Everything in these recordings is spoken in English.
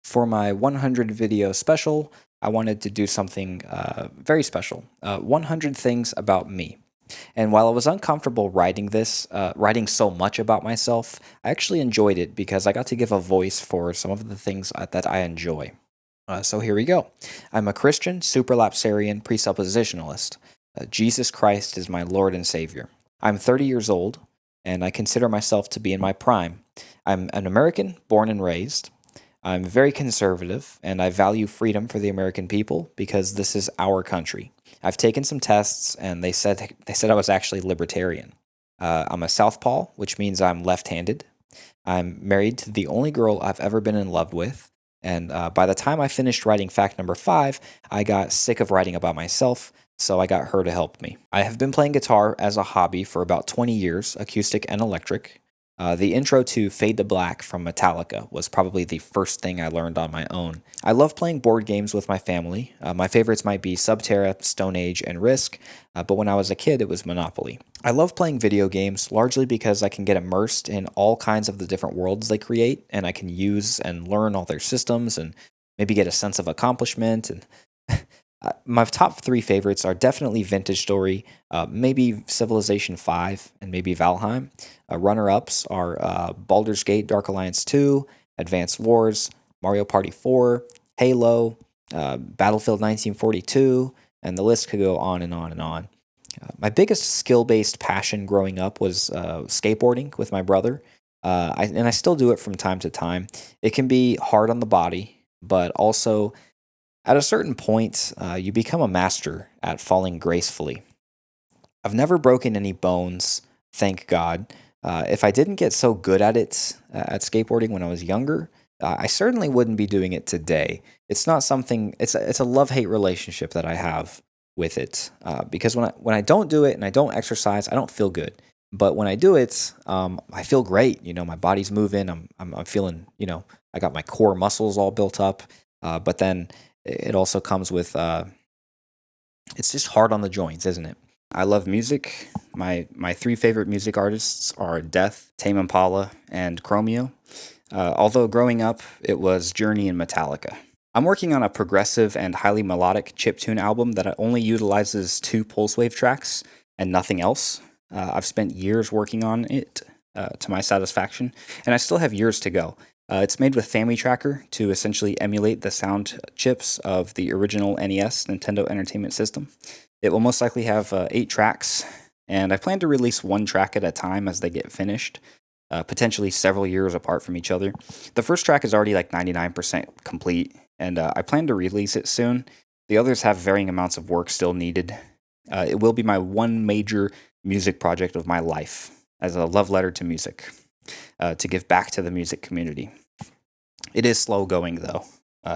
For my 100 video special, I wanted to do something very special 100 things about me. And while I was uncomfortable writing this, writing so much about myself, I actually enjoyed it because I got to give a voice for some of the things that I enjoy. So here we go. I'm a Christian, supralapsarian presuppositionalist. Jesus Christ is my Lord and Savior. I'm 30 years old, and I consider myself to be in my prime. I'm an American, born and raised. I'm very conservative, and I value freedom for the American people because this is our country. I've taken some tests, and they said I was actually libertarian. I'm a southpaw, which means I'm left-handed. I'm married to the only girl I've ever been in love with, and by the time I finished writing fact number 5, I got sick of writing about myself, so I got her to help me. I have been playing guitar as a hobby for about 20 years, acoustic and electric. The intro to Fade to Black from Metallica was probably the first thing I learned on my own. I love playing board games with my family. My favorites might be Subterra, Stone Age, and Risk, but when I was a kid, it was Monopoly. I love playing video games largely because I can get immersed in all kinds of the different worlds they create, and I can use and learn all their systems and maybe get a sense of accomplishment. And my top 3 favorites are definitely Vintage Story, maybe Civilization 5, and maybe Valheim. Runner-ups are Baldur's Gate, Dark Alliance 2, Advanced Wars, Mario Party 4, Halo, Battlefield 1942, and the list could go on and on and on. My biggest skill-based passion growing up was skateboarding with my brother, and I still do it from time to time. It can be hard on the body, but also at a certain point, you become a master at falling gracefully. I've never broken any bones, thank God. If I didn't get so good at it, at skateboarding when I was younger, I certainly wouldn't be doing it today. It's not something, it's a love-hate relationship that I have with it. Because when I don't do it and I don't exercise, I don't feel good. But when I do it, I feel great. You know, my body's moving. I'm feeling, I got my core muscles all built up. But then it also comes with, it's just hard on the joints, isn't it? I love music. My 3 favorite music artists are Death, Tame Impala, and Chromeo. Although growing up, it was Journey and Metallica. I'm working on a progressive and highly melodic chiptune album that only utilizes 2 pulse wave tracks and nothing else. I've spent years working on it to my satisfaction, and I still have years to go. It's made with Family Tracker to essentially emulate the sound chips of the original NES, Nintendo Entertainment System. It will most likely have 8 tracks, and I plan to release 1 track at a time as they get finished, potentially several years apart from each other. The first track is already like 99% complete, and I plan to release it soon. The others have varying amounts of work still needed. It will be my one major music project of my life, as a love letter to music. To give back to the music community. It is slow going, though.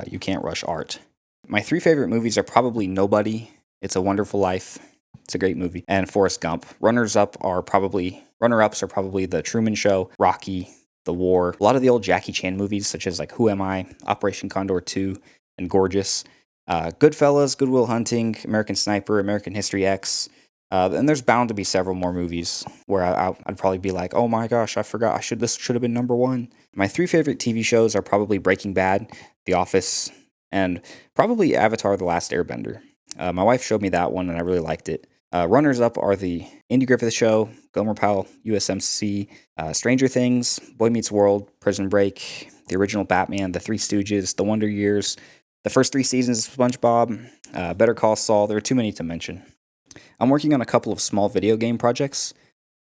You can't rush art. My 3 favorite movies are probably Nobody, It's a Wonderful Life, it's a great movie, and Forrest Gump. Runner-ups are probably The Truman Show, Rocky, The War, a lot of the old Jackie Chan movies, such as like Who Am I, Operation Condor 2, and Gorgeous. Goodfellas, Good Will Hunting, American Sniper, American History X. And there's bound to be several more movies where I'd probably be like, oh my gosh, I forgot, this should have been number 1. My 3 favorite TV shows are probably Breaking Bad, The Office, and probably Avatar: The Last Airbender. My wife showed me that one and I really liked it. Runners-up are The Andy Griffith Show, Gomer Pyle, USMC, Stranger Things, Boy Meets World, Prison Break, the original Batman, The Three Stooges, The Wonder Years, the first 3 seasons of SpongeBob, Better Call Saul. There are too many to mention. I'm working on a couple of small video game projects,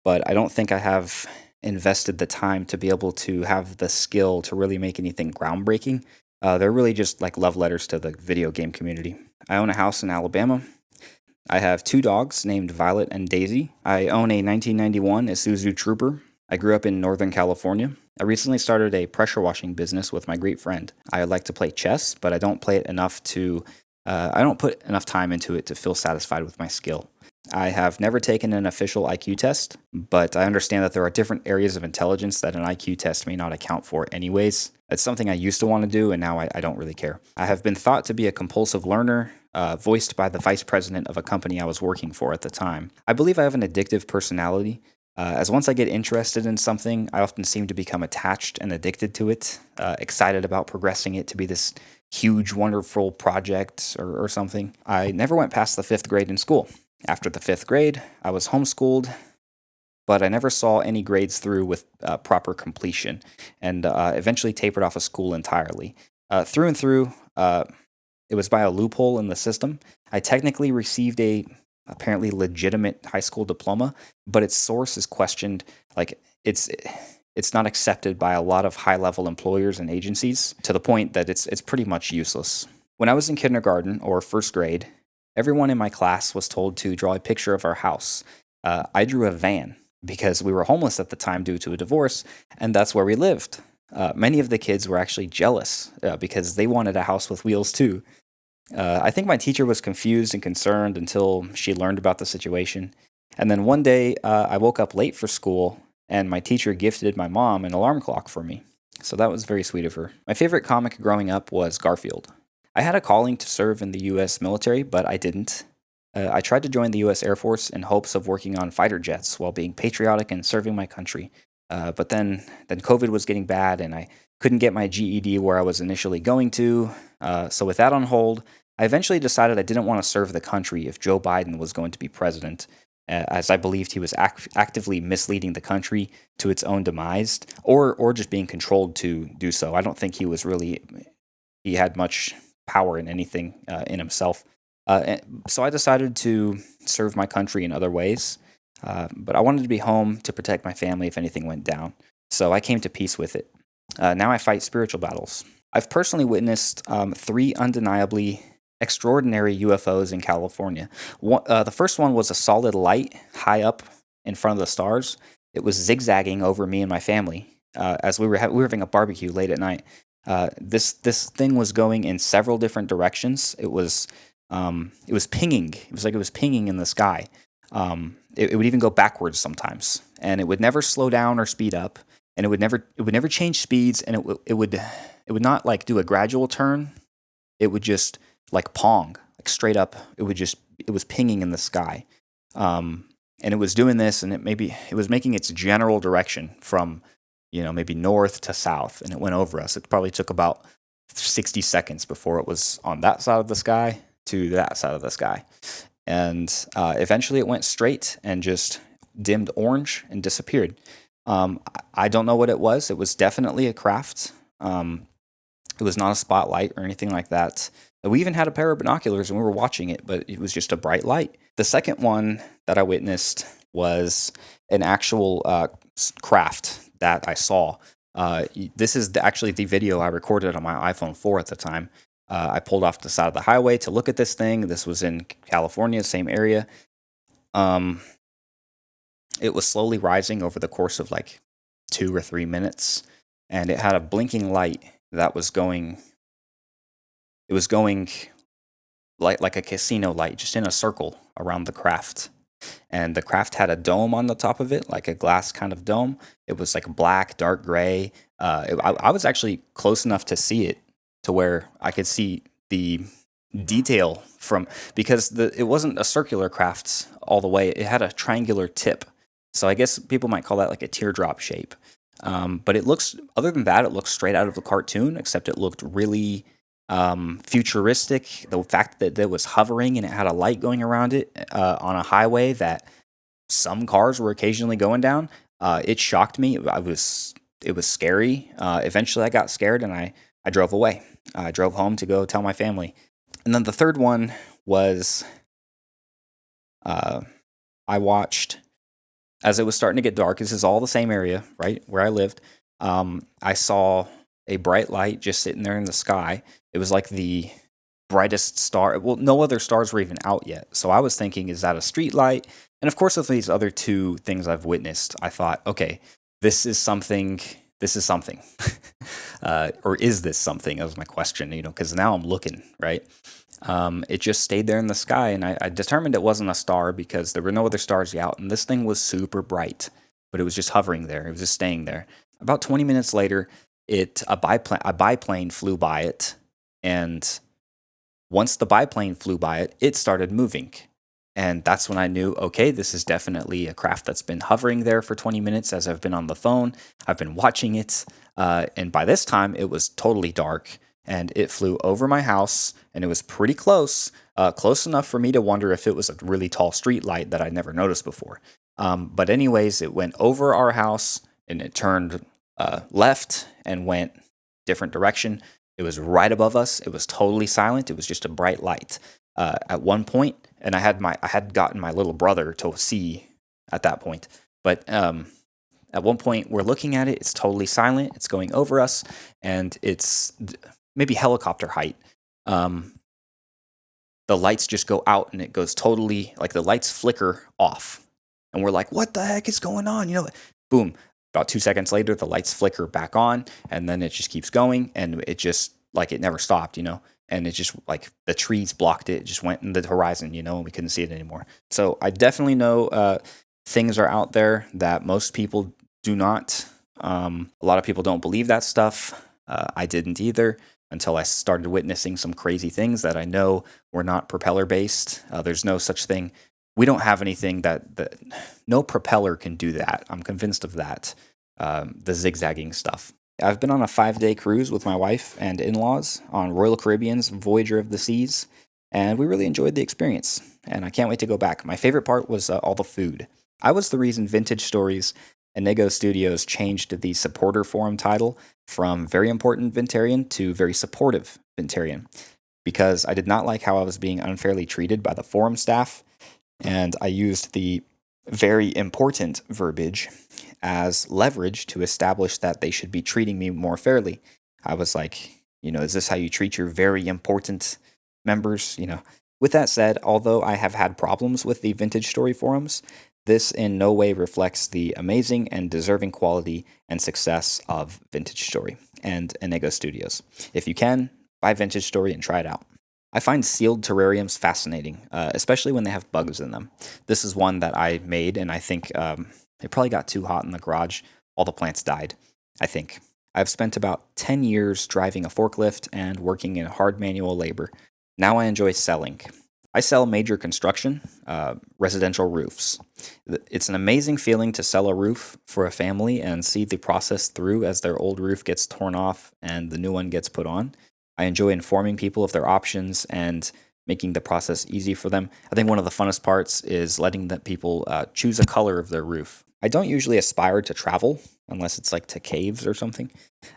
but I don't think I have invested the time to be able to have the skill to really make anything groundbreaking. They're really just like love letters to the video game community. I own a house in Alabama. I have 2 dogs named Violet and Daisy. I own a 1991 Isuzu Trooper. I grew up in Northern California. I recently started a pressure washing business with my great friend. I like to play chess, but I don't play it enough I don't put enough time into it to feel satisfied with my skill. I have never taken an official IQ test, but I understand that there are different areas of intelligence that an IQ test may not account for anyways. It's something I used to want to do, and now I don't really care. I have been thought to be a compulsive learner, voiced by the vice president of a company I was working for at the time. I believe I have an addictive personality, As once I get interested in something, I often seem to become attached and addicted to it, excited about progressing it to be this huge, wonderful project or something. I never went past the fifth grade in school. After the fifth grade, I was homeschooled, but I never saw any grades through with proper completion, and eventually tapered off of school entirely. Through and through, it was by a loophole in the system. I technically received a apparently legitimate high school diploma, but its source is questioned. Like it's not accepted by a lot of high level employers and agencies to the point that it's pretty much useless. When I was in kindergarten or first grade, everyone in my class was told to draw a picture of our house. I drew a van because we were homeless at the time due to a divorce, and that's where we lived. Many of the kids were actually jealous because they wanted a house with wheels too. I think my teacher was confused and concerned until she learned about the situation. And then one day, I woke up late for school, and my teacher gifted my mom an alarm clock for me. So that was very sweet of her. My favorite comic growing up was Garfield. I had a calling to serve in the US military, but I didn't. I tried to join the US Air Force in hopes of working on fighter jets while being patriotic and serving my country. But then COVID was getting bad, and I couldn't get my GED where I was initially going to. So with that on hold, I eventually decided I didn't want to serve the country if Joe Biden was going to be president, as I believed he was actively misleading the country to its own demise, or just being controlled to do so. I don't think he had much power in anything in himself. So I decided to serve my country in other ways, but I wanted to be home to protect my family if anything went down. So I came to peace with it. Now I fight spiritual battles. I've personally witnessed 3 undeniably extraordinary UFOs in California. The first one was a solid light high up in front of the stars. It was zigzagging over me and my family as we were having a barbecue late at night. This thing was going in several different directions. It was pinging. It was like it was pinging in the sky. It would even go backwards sometimes, and it would never slow down or speed up, and it would never change speeds, and it would not like do a gradual turn. It would just like pong, like straight up. It was pinging in the sky, and it was doing this, and it was making its general direction from maybe north to south, and it went over us. It probably took about 60 seconds before it was on that side of the sky to that side of the sky. And eventually it went straight and just dimmed orange and disappeared. I don't know what it was. It was definitely a craft. It was not a spotlight or anything like that. We even had a pair of binoculars and we were watching it, but it was just a bright light. The second one that I witnessed was an actual craft that I saw. This is actually the video I recorded on my iPhone 4 at the time. I pulled off the side of the highway to look at this thing. This was in California, same area. It was slowly rising over the course of like 2 or 3 minutes, and it had a blinking light that was going. It was going like a casino light, just in a circle around the craft. And the craft had a dome on the top of it, like a glass kind of dome. It was like black, dark gray. I was actually close enough to see it, to where I could see the detail because it wasn't a circular craft all the way. It had a triangular tip. So I guess people might call that like a teardrop shape. But other than that, it looks straight out of the cartoon, except it looked really futuristic. The fact that it was hovering and it had a light going around it on a highway that some cars were occasionally going down, it shocked me. It was scary. Eventually I got scared and I drove away. I drove home to go tell my family. And then the third one was I watched as it was starting to get dark. This is all the same area, right, where I lived. I saw a bright light just sitting there in the sky. It was like the brightest star. Well, no other stars were even out yet. So I was thinking, is that a street light? And of course, with these other 2 things I've witnessed, I thought, okay, this is something. Or is this something? That was my question, because now I'm looking, right? It just stayed there in the sky, and I determined it wasn't a star because there were no other stars out, and this thing was super bright, but it was just hovering there. It was just staying there. About 20 minutes later, a biplane flew by it, and once the biplane flew by it, it started moving. And that's when I knew, okay, this is definitely a craft that's been hovering there for 20 minutes as I've been on the phone. I've been watching it. And by this time, it was totally dark and it flew over my house and it was pretty close, close enough for me to wonder if it was a really tall street light that I'd never noticed before. But, anyways, it went over our house and it turned left and went different direction. It was right above us. It was totally silent. It was just a bright light. At one point, and I had gotten my little brother to see at that point. But at one point, we're looking at it. It's totally silent. It's going over us, and it's maybe helicopter height. The lights just go out, and it goes totally like the lights flicker off, and we're like, "What the heck is going on?" Boom. About 2 seconds later, the lights flicker back on, and then it just keeps going, and it just like it never stopped. And it just like the trees blocked it. It just went in the horizon, and we couldn't see it anymore. So I definitely know things are out there that most people do not. A lot of people don't believe that stuff. I didn't either until I started witnessing some crazy things that I know were not propeller based. There's no such thing. We don't have anything that no propeller can do that. I'm convinced of that. The zigzagging stuff. I've been on a 5-day cruise with my wife and in-laws on Royal Caribbean's Voyager of the Seas, and we really enjoyed the experience, and I can't wait to go back. My favorite part was all the food. I was the reason Vintage Stories and Nego Studios changed the supporter forum title from Very Important Vintarian to Very Supportive Vintarian, because I did not like how I was being unfairly treated by the forum staff, and I used the very important verbiage as leverage to establish that they should be treating me more fairly. I was like, is this how you treat your very important members? With that said, although I have had problems with the Vintage Story forums, this in no way reflects the amazing and deserving quality and success of Vintage Story and Enego Studios. If you can, buy Vintage Story and try it out. I find sealed terrariums fascinating, especially when they have bugs in them. This is one that I made, and I think it probably got too hot in the garage. All the plants died, I think. I've spent about 10 years driving a forklift and working in hard manual labor. Now I enjoy selling. I sell major construction, residential roofs. It's an amazing feeling to sell a roof for a family and see the process through as their old roof gets torn off and the new one gets put on. I enjoy informing people of their options and making the process easy for them. I think one of the funnest parts is letting the people choose a color of their roof. I don't usually aspire to travel, unless it's like to caves or something.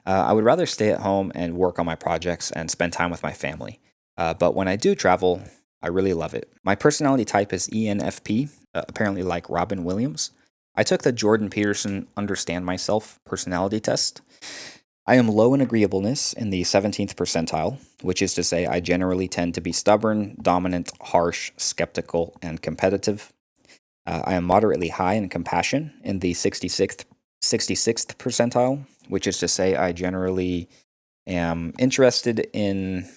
I would rather stay at home and work on my projects and spend time with my family. But when I do travel, I really love it. My personality type is ENFP, apparently like Robin Williams. I took the Jordan Peterson Understand Myself personality test. I am low in agreeableness in the 17th percentile, which is to say I generally tend to be stubborn, dominant, harsh, skeptical, and competitive. I am moderately high in compassion in the 66th percentile, which is to say I generally am interested in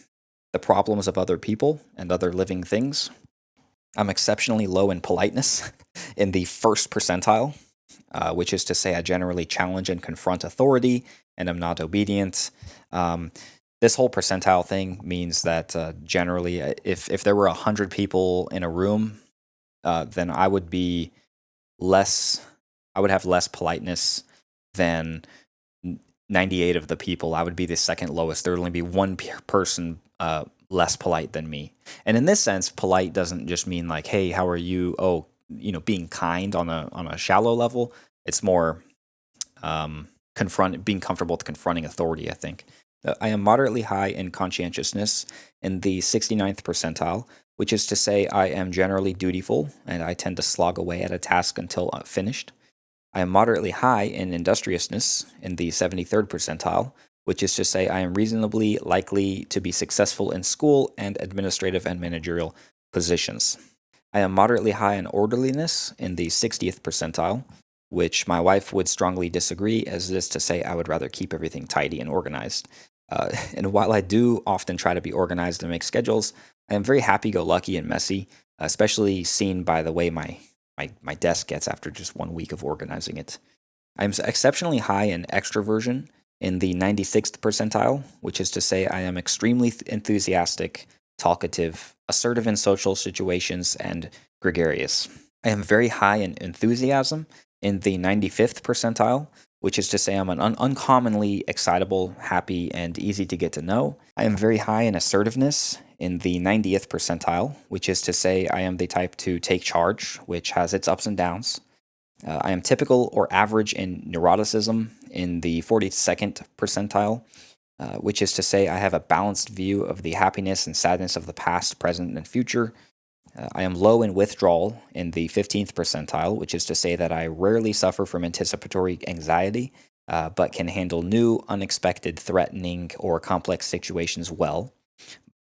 the problems of other people and other living things. I'm exceptionally low in politeness in the 1st percentile, which is to say I generally challenge and confront authority and I'm not obedient. This whole percentile thing means that generally, if there were 100 people in a room, then I would be I would have less politeness than 98 of the people. I would be the second lowest. There would only be one person less polite than me. And in this sense, polite doesn't just mean like, hey, how are you? Oh, being kind on a shallow level. It's more being comfortable with confronting authority, I think. I am moderately high in conscientiousness in the 69th percentile, which is to say I am generally dutiful and I tend to slog away at a task until finished. I am moderately high in industriousness in the 73rd percentile, which is to say I am reasonably likely to be successful in school and administrative and managerial positions. I am moderately high in orderliness in the 60th percentile, which my wife would strongly disagree, as it is to say I would rather keep everything tidy and organized. And while I do often try to be organized and make schedules, I am very happy-go-lucky and messy, especially seen by the way my desk gets after just 1 week of organizing it. I'm exceptionally high in extroversion in the 96th percentile, which is to say I am extremely enthusiastic, talkative, assertive in social situations, and gregarious. I am very high in enthusiasm in the 95th percentile, which is to say I'm an uncommonly excitable, happy, and easy to get to know. I am very high in assertiveness in the 90th percentile, which is to say I am the type to take charge, which has its ups and downs. I am typical or average in neuroticism in the 42nd percentile, which is to say I have a balanced view of the happiness and sadness of the past, present, and future. I am low in withdrawal in the 15th percentile, which is to say that I rarely suffer from anticipatory anxiety, but can handle new, unexpected, threatening, or complex situations well.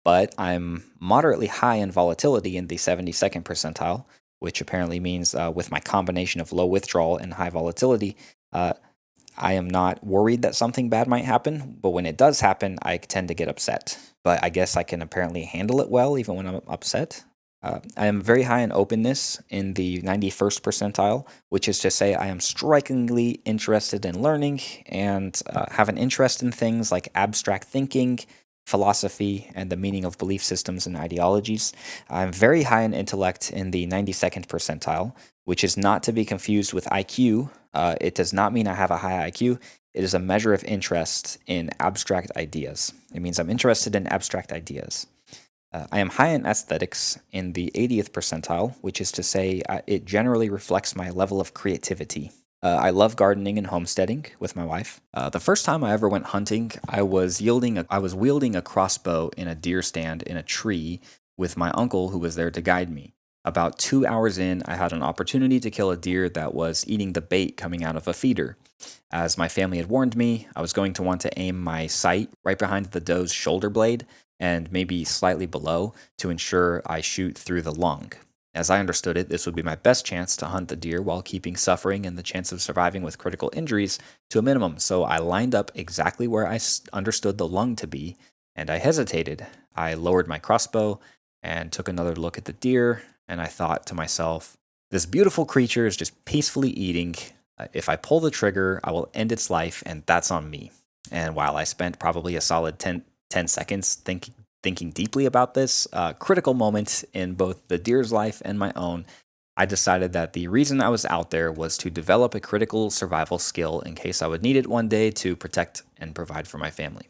But I'm moderately high in volatility in the 72nd percentile, which apparently means with my combination of low withdrawal and high volatility, uh, I am not worried that something bad might happen, but when it does happen, I tend to get upset. But I guess I can apparently handle it well even when I'm upset. I am very high in openness in the 91st percentile, which is to say I am strikingly interested in learning and have an interest in things like abstract thinking, philosophy, and the meaning of belief systems and ideologies. I'm very high in intellect in the 92nd percentile, which is not to be confused with IQ. It does not mean I have a high IQ. It is a measure of interest in abstract ideas. It means I'm interested in abstract ideas. I am high in aesthetics in the 80th percentile, which is to say it generally reflects my level of creativity. I love gardening and homesteading with my wife. The first time I ever went hunting, I was wielding a crossbow in a deer stand in a tree with my uncle who was there to guide me. About 2 hours in, I had an opportunity to kill a deer that was eating the bait coming out of a feeder. As my family had warned me, I was going to want to aim my sight right behind the doe's shoulder blade and maybe slightly below to ensure I shoot through the lung. As I understood it, this would be my best chance to hunt the deer while keeping suffering and the chance of surviving with critical injuries to a minimum. So I lined up exactly where I understood the lung to be, and I hesitated. I lowered my crossbow and took another look at the deer, and I thought to myself, this beautiful creature is just peacefully eating. If I pull the trigger, I will end its life, and that's on me. And while I spent probably a solid 10 seconds thinking deeply about this critical moment in both the deer's life and my own, I decided that the reason I was out there was to develop a critical survival skill in case I would need it one day to protect and provide for my family.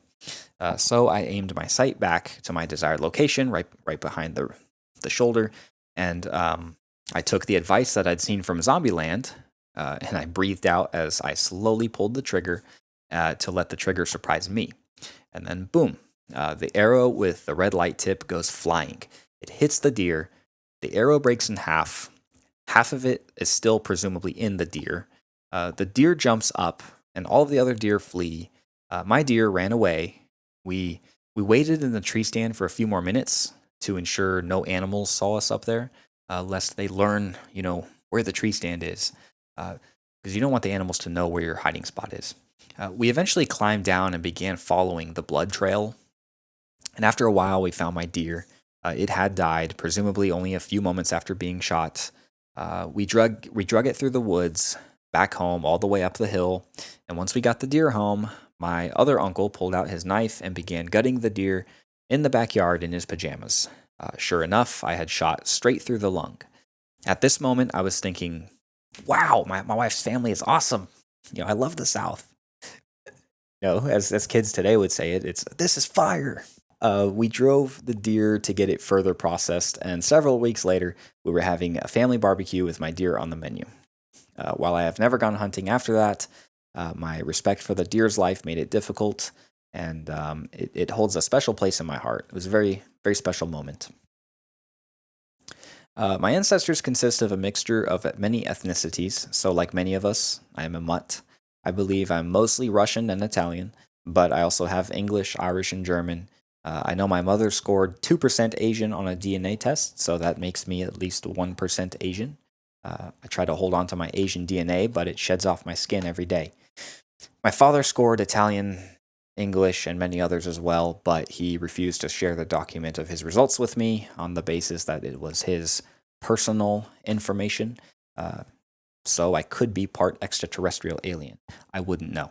So I aimed my sight back to my desired location, right behind the shoulder, and I took the advice that I'd seen from Zombieland, and I breathed out as I slowly pulled the trigger to let the trigger surprise me. And then boom. The arrow with the red light tip goes flying. It hits the deer. The arrow breaks in half. Half of it is still presumably in the deer. The deer jumps up, and all of the other deer flee. My deer ran away. We waited in the tree stand for a few more minutes to ensure no animals saw us up there, lest they learn, where the tree stand is, because you don't want the animals to know where your hiding spot is. We eventually climbed down and began following the blood trail. And after a while, we found my deer. It had died, presumably only a few moments after being shot. We drug it through the woods, back home, all the way up the hill. And once we got the deer home, my other uncle pulled out his knife and began gutting the deer in the backyard in his pajamas. Sure enough, I had shot straight through the lung. At this moment, I was thinking, wow, my wife's family is awesome. I love the South. As kids today would say this is fire. We drove the deer to get it further processed, and several weeks later, we were having a family barbecue with my deer on the menu. While I have never gone hunting after that, my respect for the deer's life made it difficult, and it holds a special place in my heart. It was a very, very special moment. My ancestors consist of a mixture of many ethnicities, so like many of us, I am a mutt. I believe I'm mostly Russian and Italian, but I also have English, Irish, and German. I know my mother scored 2% Asian on a DNA test, so that makes me at least 1% Asian. I try to hold on to my Asian DNA, but it sheds off my skin every day. My father scored Italian, English, and many others as well, but he refused to share the document of his results with me on the basis that it was his personal information. So I could be part extraterrestrial alien. I wouldn't know.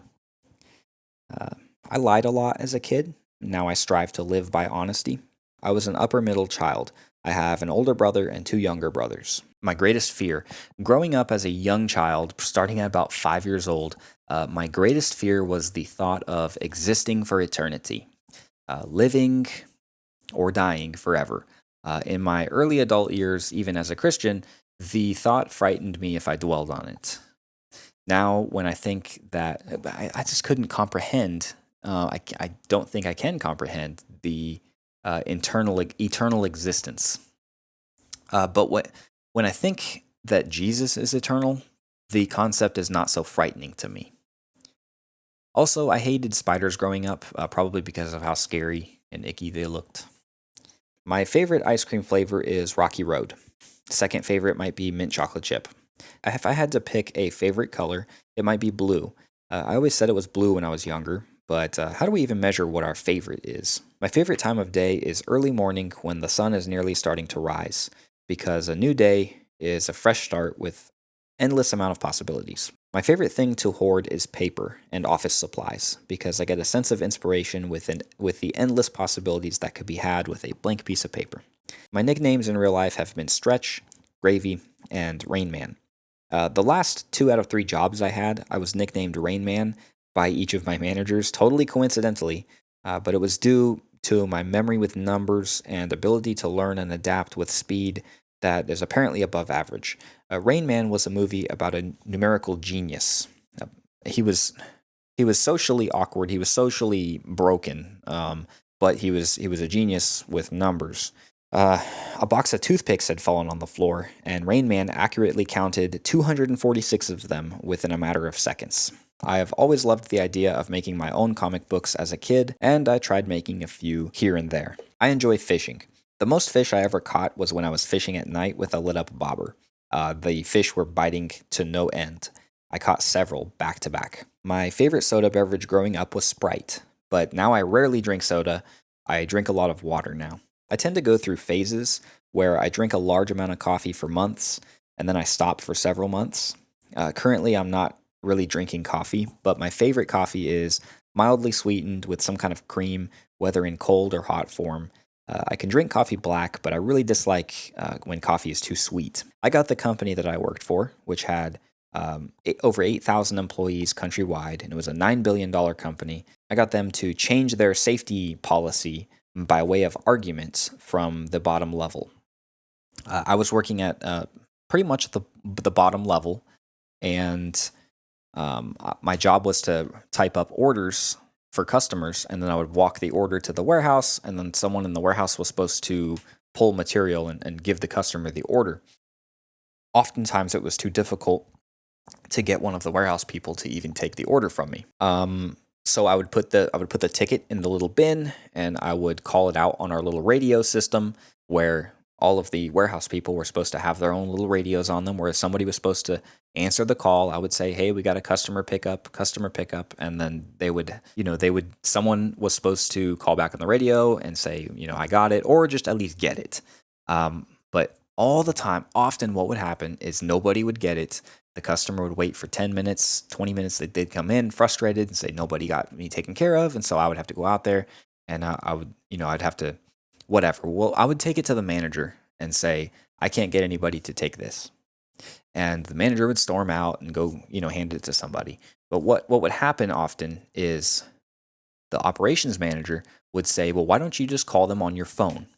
I lied a lot as a kid. Now I strive to live by honesty. I was an upper middle child. I have an older brother and 2 younger brothers. My greatest fear, growing up as a young child, starting at about 5 years old, my greatest fear was the thought of existing for eternity, living or dying forever. In my early adult years, even as a Christian, the thought frightened me if I dwelled on it. Now, when I think that, I just couldn't comprehend, I don't think I can comprehend the eternal existence. But when I think that Jesus is eternal, the concept is not so frightening to me. Also, I hated spiders growing up, probably because of how scary and icky they looked. My favorite ice cream flavor is Rocky Road. Second favorite might be mint chocolate chip. If I had to pick a favorite color, it might be blue. I always said it was blue when I was younger, but how do we even measure what our favorite is? My favorite time of day is early morning when the sun is nearly starting to rise, because a new day is a fresh start with endless amount of possibilities. My favorite thing to hoard is paper and office supplies, because I get a sense of inspiration with the endless possibilities that could be had with a blank piece of paper. My nicknames in real life have been Stretch, Gravy, and Rain Man. The last 2 out of 3 jobs I had, I was nicknamed Rain Man by each of my managers, totally coincidentally, but it was due to my memory with numbers and ability to learn and adapt with speed that is apparently above average. Rain Man was a movie about a numerical genius. He was socially awkward. He was socially broken, but he was a genius with numbers. A box of toothpicks had fallen on the floor, and Rain Man accurately counted 246 of them within a matter of seconds. I have always loved the idea of making my own comic books as a kid, and I tried making a few here and there. I enjoy fishing. The most fish I ever caught was when I was fishing at night with a lit up bobber. The fish were biting to no end. I caught several back to back. My favorite soda beverage growing up was Sprite, but now I rarely drink soda. I drink a lot of water now. I tend to go through phases where I drink a large amount of coffee for months, and then I stop for several months. Currently, I'm not really drinking coffee, but my favorite coffee is mildly sweetened with some kind of cream, whether in cold or hot form. I can drink coffee black, but I really dislike when coffee is too sweet. I got the company that I worked for, which had over 8,000 employees countrywide, and it was a $9 billion company. I got them to change their safety policy by way of arguments from the bottom level. I was working at pretty much the bottom level, and my job was to type up orders for customers, and then I would walk the order to the warehouse, and then someone in the warehouse was supposed to pull material and give the customer the order. Oftentimes, it was too difficult to get one of the warehouse people to even take the order from me. So I would put the ticket in the little bin, and I would call it out on our little radio system, where all of the warehouse people were supposed to have their own little radios on them, where somebody was supposed to answer the call. I would say, "Hey, we got a customer pickup," and then someone was supposed to call back on the radio and say, "I got it," or just at least get it. But all the time, often what would happen is nobody would get it. The customer would wait for 10 minutes, 20 minutes. They'd come in frustrated and say, "Nobody got me taken care of." And so I would have to go out there, and I'd have to, whatever. Well, I would take it to the manager and say, "I can't get anybody to take this." And the manager would storm out and go, hand it to somebody. But what would happen often is the operations manager would say, "Well, why don't you just call them on your phone?"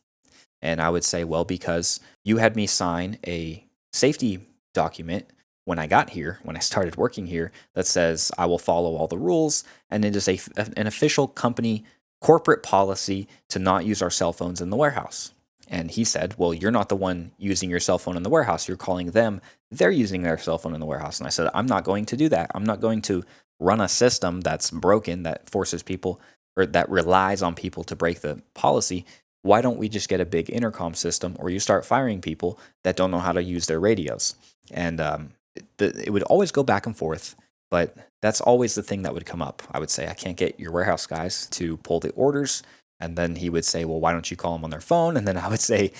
And I would say, "Well, because you had me sign a safety document when I got here, when I started working here, that says I will follow all the rules, and it is an official company corporate policy to not use our cell phones in the warehouse." And he said, "Well, you're not the one using your cell phone in the warehouse. You're calling them. They're using their cell phone in the warehouse." And I said, "I'm not going to do that. I'm not going to run a system that's broken, that forces people, or that relies on people to break the policy. Why don't we just get a big intercom system, or you start firing people that don't know how to use their radios?" And it would always go back and forth, but that's always the thing that would come up. I would say, "I can't get your warehouse guys to pull the orders." And then he would say, "Well, why don't you call them on their phone?" And then I would say,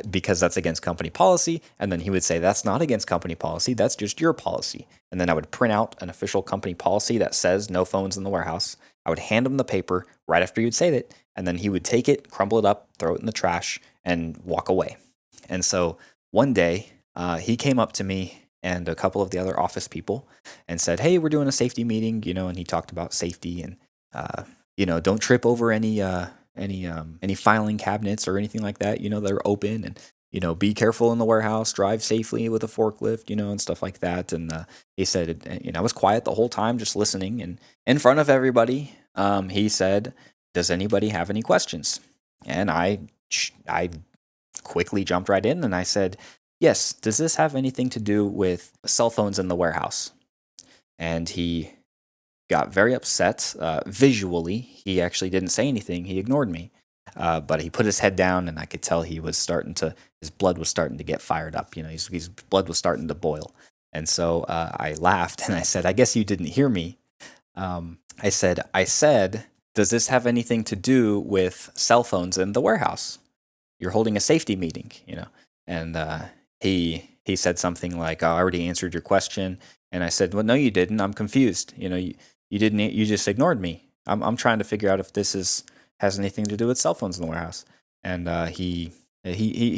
"Because that's against company policy." And then he would say, "That's not against company policy. That's just your policy." And then I would print out an official company policy that says no phones in the warehouse. I would hand him the paper right after you'd say that. And then he would take it, crumble it up, throw it in the trash, and walk away. And so one day, he came up to me and a couple of the other office people and said, "Hey, we're doing a safety meeting," and he talked about safety and, uh, don't trip over any filing cabinets or anything like that. They're open, and be careful in the warehouse, drive safely with a forklift, and stuff like that. And he said, I was quiet the whole time, just listening, and in front of everybody, he said, "Does anybody have any questions?" And I quickly jumped right in and I said, "Yes, does this have anything to do with cell phones in the warehouse?" And he got very upset. Visually, he actually didn't say anything. He ignored me. But he put his head down, and I could tell his blood was starting to get fired up. His blood was starting to boil. And so I laughed and I said, "I guess you didn't hear me." I said, "Does this have anything to do with cell phones in the warehouse? You're holding a safety meeting. And he said something like, "Oh, I already answered your question." And I said, "Well, no, you didn't. I'm confused. You didn't. You just ignored me. I'm trying to figure out if this has anything to do with cell phones in the warehouse." And he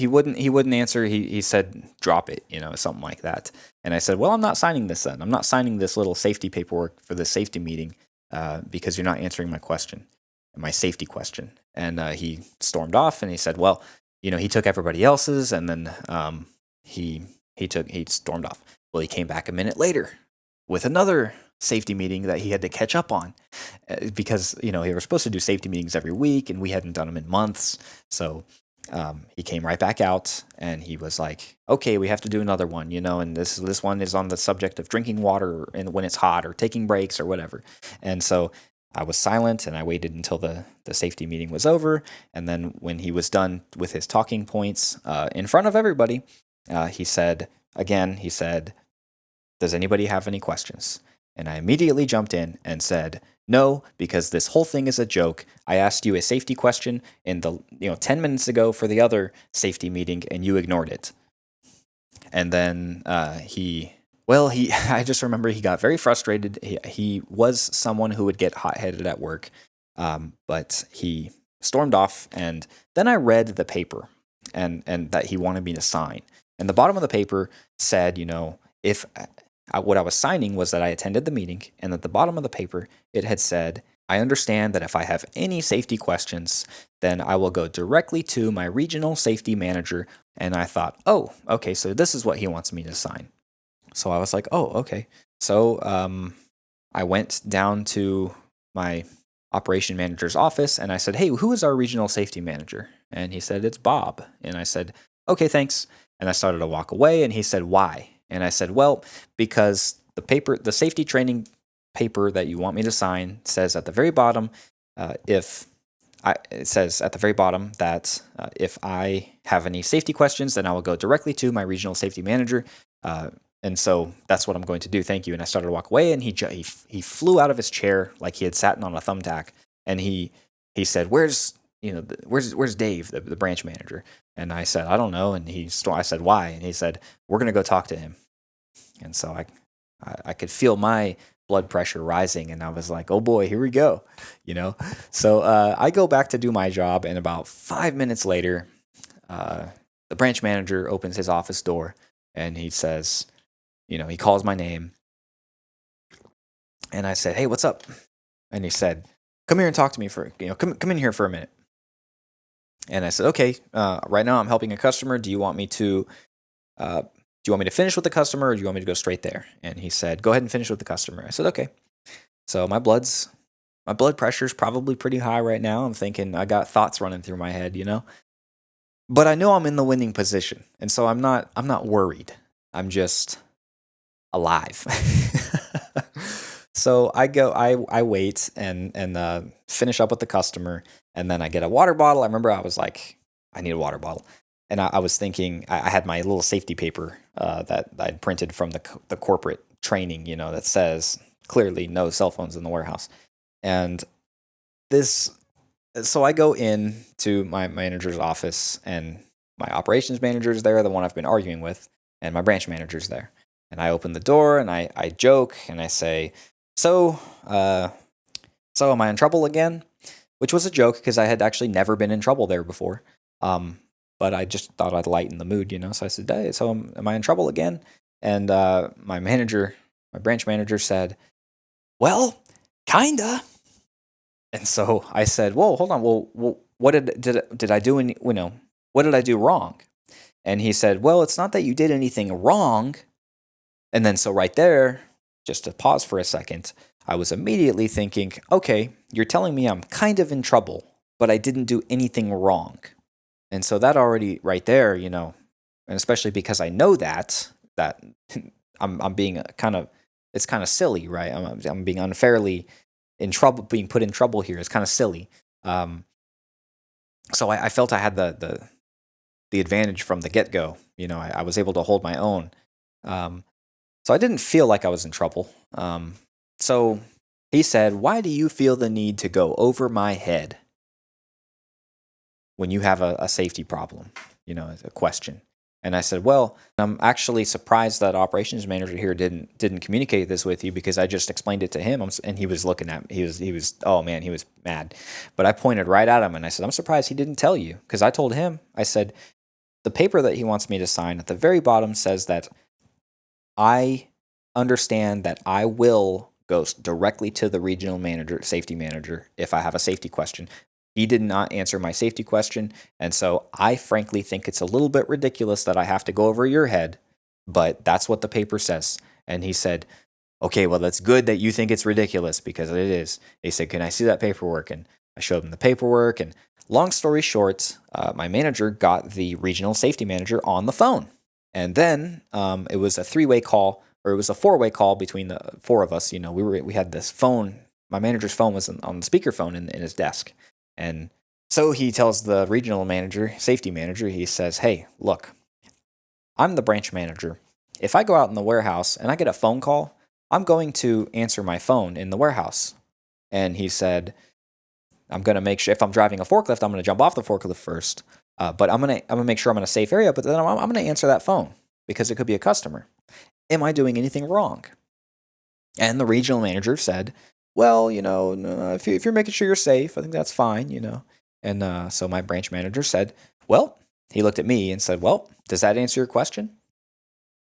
wouldn't answer. He said, "Drop it," something like that. And I said, "Well, I'm not signing this then. I'm not signing this little safety paperwork for the safety meeting because you're not answering my safety question." And he stormed off, and he said, "Well, he took everybody else's, and then he stormed off." Well, he came back a minute later with another safety meeting that he had to catch up on because they were supposed to do safety meetings every week, and we hadn't done them in months. So he came right back out, and he was like, "Okay, we have to do another one, and this one is on the subject of drinking water and when it's hot, or taking breaks, or whatever." And so I was silent, and I waited until the safety meeting was over. And then when he was done with his talking points in front of everybody, he said, "Does anybody have any questions?" And I immediately jumped in and said, "No, because this whole thing is a joke. I asked you a safety question in the 10 minutes ago for the other safety meeting, and you ignored it." And then I just remember he got very frustrated. He was someone who would get hot-headed at work, but he stormed off. And then I read the paper and that he wanted me to sign. And the bottom of the paper said, if what I was signing was that I attended the meeting, and at the bottom of the paper, it had said, "I understand that if I have any safety questions, then I will go directly to my regional safety manager." And I thought, "Oh, okay, so this is what he wants me to sign." So I was like, "Oh, okay." So I went down to my operation manager's office, and I said, "Hey, who is our regional safety manager?" And he said, "It's Bob." And I said, "Okay, thanks." And I started to walk away, and he said, "Why?" And I said, "Well, because the safety training paper that you want me to sign says at the very bottom, it says at the very bottom that if I have any safety questions, then I will go directly to my regional safety manager. And so that's what I'm going to do. Thank you." And I started to walk away, and he flew out of his chair like he had sat on a thumbtack, and he said, "Where's Dave, the branch manager?" And I said, "I don't know." And I said, "Why?" And he said, "We're going to go talk to him." And so I could feel my blood pressure rising, and I was like, "Oh boy, here we go." So I go back to do my job, and about 5 minutes later, the branch manager opens his office door, and he says, he calls my name, and I said, "Hey, what's up?" And he said, "Come here and talk to me come in here for a minute." And I said, "Okay, right now I'm helping a customer. Do you want me to finish with the customer, or do you want me to go straight there?" And he said, "Go ahead and finish with the customer." I said, "Okay." So my blood pressure's probably pretty high right now. I'm thinking, I got thoughts running through my head, But I know I'm in the winning position, and so I'm not worried. I'm just alive. So I wait and finish up with the customer, and then I get a water bottle. I remember I was like, I need a water bottle. And I was thinking, I had my little safety paper that I'd printed from the corporate training, that says clearly no cell phones in the warehouse. And so I go in to my manager's office, and my operations manager is there, the one I've been arguing with, and my branch manager's there. And I open the door, and I joke, and I say, So am I in trouble again?" Which was a joke because I had actually never been in trouble there before. but I just thought I'd lighten the mood, So I said, "Hey, so am I in trouble again?" And my branch manager said, "Well, kinda." And so I said, "Whoa, hold on. Well, what did I do? What did I do wrong?" And he said, "Well, it's not that you did anything wrong." And then so right there, just to pause for a second, I was immediately thinking, "Okay, you're telling me I'm kind of in trouble, but I didn't do anything wrong." And so that already right there, and especially because I know that I'm being it's kind of silly, right? I'm being unfairly in trouble, being put in trouble here. It's kind of silly. Um, so I felt I had the advantage from the get go. I was able to hold my own. Um, so I didn't feel like I was in trouble. So he said, "Why do you feel the need to go over my head when you have a safety problem?" A question. And I said, "Well, I'm actually surprised that operations manager here didn't communicate this with you, because I just explained it to him." And he was looking at me. Oh man, he was mad. But I pointed right at him and I said, "I'm surprised he didn't tell you," because I told him, I said, "The paper that he wants me to sign at the very bottom says that I understand that I will go directly to the regional manager, safety manager, if I have a safety question." He did not answer my safety question, and so I frankly think it's a little bit ridiculous that I have to go over your head, but that's what the paper says. And he said, "Okay, well, that's good that you think it's ridiculous, because it is." He said, "Can I see that paperwork?" And I showed him the paperwork, and long story short, my manager got the regional safety manager on the phone. And then it was a three-way call, or it was a four-way call between the four of us. We had this phone. My manager's phone was on the speakerphone in his desk. And so he tells the regional manager, safety manager, he says, "Hey, look, I'm the branch manager. If I go out in the warehouse and I get a phone call, I'm going to answer my phone in the warehouse." And he said, "I'm going to make sure, if I'm driving a forklift, I'm going to jump off the forklift first. But I'm going to make sure I'm in a safe area, but then I'm going to answer that phone because it could be a customer. Am I doing anything wrong?" And the regional manager said, "Well, no, if you're making sure you're safe, I think that's fine. And so my branch manager said, "Well," he looked at me and said, "Well, does that answer your question?"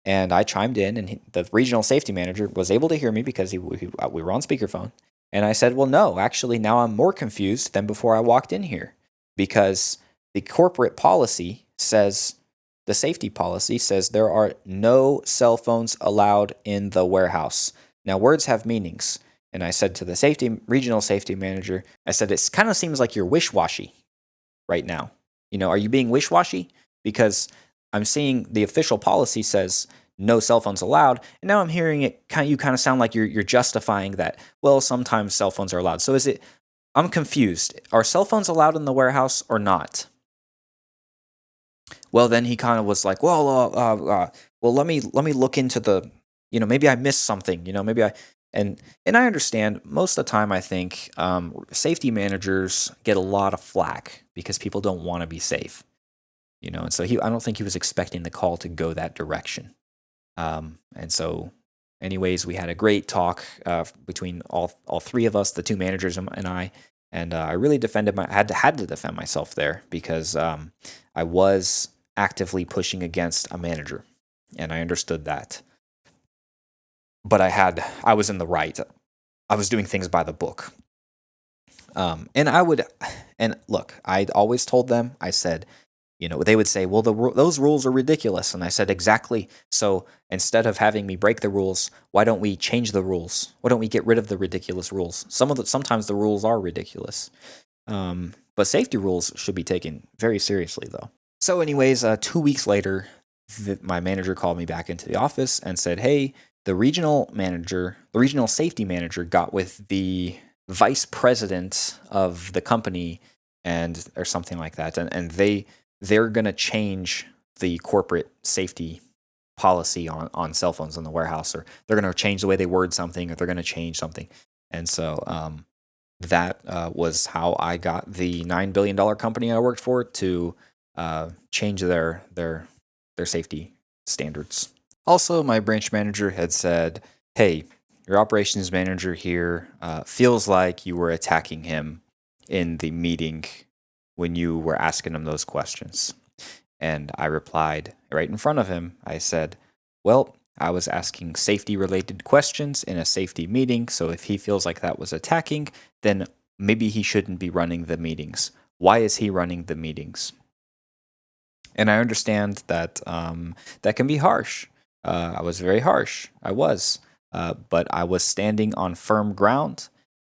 And I chimed in, and the regional safety manager was able to hear me because we were on speakerphone. And I said, "Well, no, actually, now I'm more confused than before I walked in here, because the corporate policy says, the safety policy says, there are no cell phones allowed in the warehouse. Now, words have meanings." And I said to the regional safety manager, I said, "It kind of seems like you're wish-washy right now. Are you being wish-washy? Because I'm seeing the official policy says no cell phones allowed, and now I'm hearing you kind of sound like you're justifying that, well, sometimes cell phones are allowed. So I'm confused. Are cell phones allowed in the warehouse or not?" Well, then he kind of was like, "Well, let me look into maybe I missed something, maybe I." And I understand most of the time. I think safety managers get a lot of flack because people don't want to be safe, And so I don't think he was expecting the call to go that direction. And so, anyways, we had a great talk between all three of us, the two managers and I. And I really had to defend myself there, because I was actively pushing against a manager, and I understood that. But I was in the right. I was doing things by the book. And look, I'd always told them, I said, they would say, "Well, those rules are ridiculous." And I said, "Exactly. So instead of having me break the rules, why don't we change the rules? Why don't we get rid of the ridiculous rules? Sometimes the rules are ridiculous. But safety rules should be taken very seriously, though." So anyways, 2 weeks later, my manager called me back into the office and said, "Hey, the regional safety manager got with the vice president of the company or something like that. And they're going to change the corporate safety policy on cell phones in the warehouse, or they're going to change the way they word something, or they're going to change something." And so that was how I got the $9 billion company I worked for to change their safety standards. Also, my branch manager had said, "Hey, your operations manager here feels like you were attacking him in the meeting when you were asking him those questions." And I replied right in front of him. I said, well, I was asking safety related questions in a safety meeting, so if he feels like that was attacking, then maybe he shouldn't be running the meetings. Why is he running the meetings? And I understand that that can be harsh. I was very harsh. I was. But I was standing on firm ground,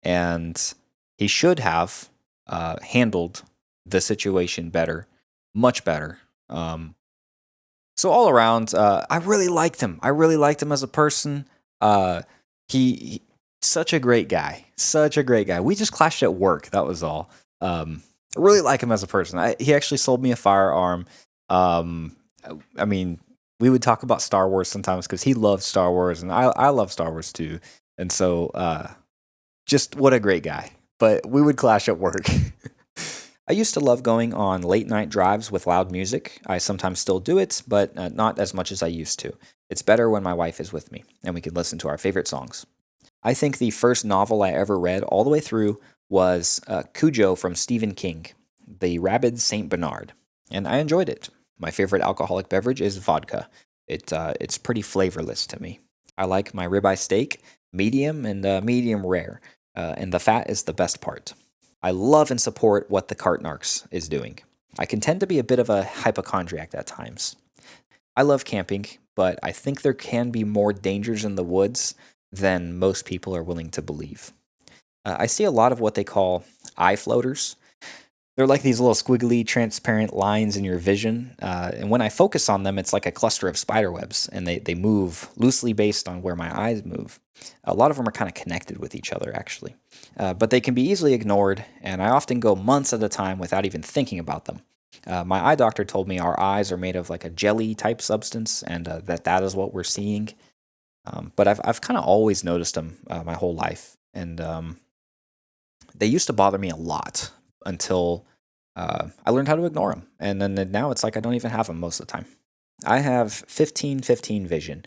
and he should have handled the situation better, much better. So all around, I really liked him. I really liked him as a person. Uh, he such a great guy. Such a great guy. We just clashed at work. That was all. I really like him as a person. He actually sold me a firearm. Um, I mean, we would talk about Star Wars sometimes because he loved Star Wars, and I love Star Wars too. And so, just what a great guy. But we would clash at work. I used to love going on late night drives with loud music. I sometimes still do it, but not as much as I used to. It's better when my wife is with me and we can listen to our favorite songs. I think the first novel I ever read all the way through was Cujo from Stephen King, The Rabid Saint Bernard, and I enjoyed it. My favorite alcoholic beverage is vodka. It's pretty flavorless to me. I like my ribeye steak medium and medium rare, and the fat is the best part. I love and support what the Cartnarks is doing. I can tend to be a bit of a hypochondriac at times. I love camping, but I think there can be more dangers in the woods than most people are willing to believe. I see a lot of what they call eye floaters. They're like these little squiggly, transparent lines in your vision. And when I focus on them, it's like a cluster of spider webs, and they move loosely based on where my eyes move. A lot of them are kind of connected with each other, actually. But they can be easily ignored, and I often go months at a time without even thinking about them. My eye doctor told me our eyes are made of like a jelly type substance, and that is what we're seeing. But I've kind of always noticed them my whole life, and they used to bother me a lot until I learned how to ignore them. And then now it's like I don't even have them most of the time. I have 15-15 vision.